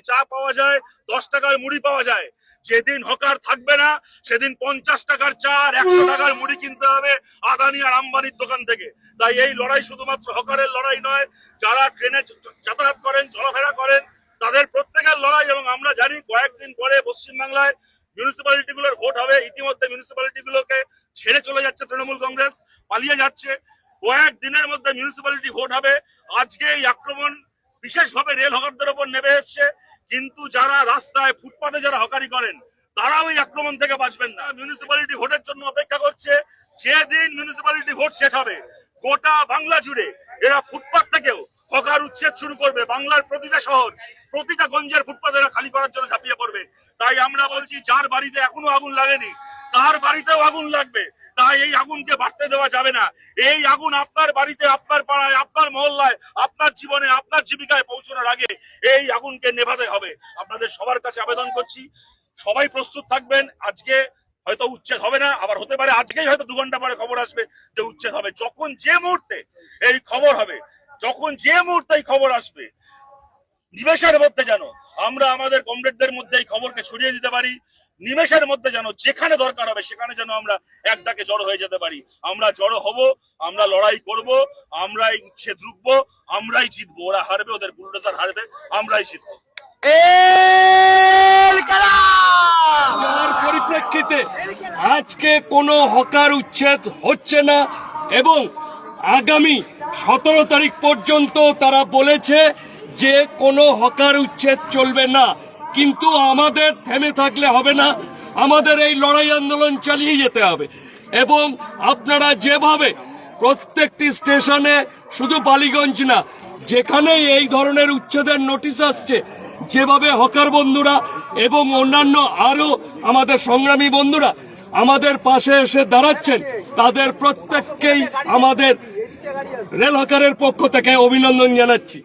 চা পাওয়া যায়, 10 টাকার মুড়ি পাওয়া যায়। যেদিন হকার থাকবে না সেদিন 50 টাকার চা আর 100 টাকার মুড়ি কিনতে হবে আদানি আর আম্বানির দোকান থেকে। তাই এই লড়াই শুধুমাত্র হকারের লড়াই নয়, যারা ট্রেনে যাতায়াত করেন, চলাফেরা করেন, তাদের প্রত্যেকের লড়াই। এবং আমরা জানি কয়েকদিন পরে পশ্চিমবাংলায় মিউনিসিপ্যালিটি গুলোর ভোট হবে। ইতিমধ্যে মিউনিসিপ্যালিটি গুলোকে ছেড়ে চলে যাচ্ছে তৃণমূল কংগ্রেস, পালিয়ে যাচ্ছে। কয়েকদিনের মধ্যে মিউনিসিপ্যালিটি ভোট হবে। আজকে এই আক্রমণ বিশেষভাবে রেল হকারদের উপর নেমে এসছে, কিন্তু যারা রাস্তায় ফুটপাতে যারা হকারি করেন তারাও এই আক্রমণ থেকে বাঁচবেন না। মিউনিসিপ্যালিটি ভোটের জন্য অপেক্ষা করছে। যেদিন মিউনিসিপ্যালিটি ভোট শেষ হবে গোটা বাংলা জুড়ে এরা ফুটপাত থেকেও হকার উচ্ছেদ শুরু করবে। বাংলার প্রতিটা শহর, প্রতিটা গঞ্জের ফুটপাত এরা খালি করার জন্য ঝাঁপিয়ে পড়বে। তাই আমরা বলছি, যার বাড়িতে এখনো আগুন লাগেনি তার বাড়িতেও আগুন লাগবে। তাই এই আগুনকে বাড়তে দেওয়া যাবে না। এই আগুন আপনার বাড়িতে, আপনার পাড়ায়, আপনার মহল্লায়, আপনার জীবনে, আপনার জীবিকায় পৌঁছানোর আগে এই আগুনকে নেভাতে হবে। আপনাদের সবার কাছে আবেদন করছি, সবাই প্রস্তুত থাকবেন। আজকে হয়তো উচ্ছেদ হবে না, আবার হতে পারে আজকেই হয়তো 2 ঘন্টা পরে খবর আসবে যে উচ্ছেদ হবে। যখন যে মুহূর্তে এই খবর হবে, যখন যে মুহূর্তে এই খবর আসবে, নিমেষের মধ্যে যেন আমরা আমাদের কমরেডদের মধ্যে এই খবরকে ছড়িয়ে দিতে পারি। নিমেষের মধ্যে যেন যেখানে দরকার হবে সেখানে যেন আমরা এক ডাকে জড়ো হয়ে যেতে পারি। আমরা জড়ো হব, আমরা লড়াই করব, আমরাই উচ্ছেদ রুখবো, আমরাই জিতবো। ওরা হারবে, ওদের বুলডোজার হারবে, আমরাই জিতবো। যার পরিপ্রেক্ষিতে আজকে কোনো হকার উচ্ছেদ হচ্ছে না এবং আগামী 17 তারিখ পর্যন্ত তারা বলেছে যে কোনো হকার উচ্ছেদ চলবে না। কিন্তু আমাদের থেমে থাকলে হবে না, আমাদের এই লড়াই আন্দোলন চালিয়ে যেতে হবে। এবং আপনারা যেভাবে প্রত্যেকটি স্টেশনে, শুধু বালিগঞ্জ না, যেখানেই এই ধরনের উচ্ছেদের নোটিশ আসছে, যেভাবে হকার বন্ধুরা এবং অন্যান্য আরো আমাদের সংগ্রামী বন্ধুরা আমাদের পাশে এসে দাঁড়াচ্ছেন, তাদের প্রত্যেককেই আমাদের রেল হকারের পক্ষ থেকে অভিনন্দন জানাচ্ছি।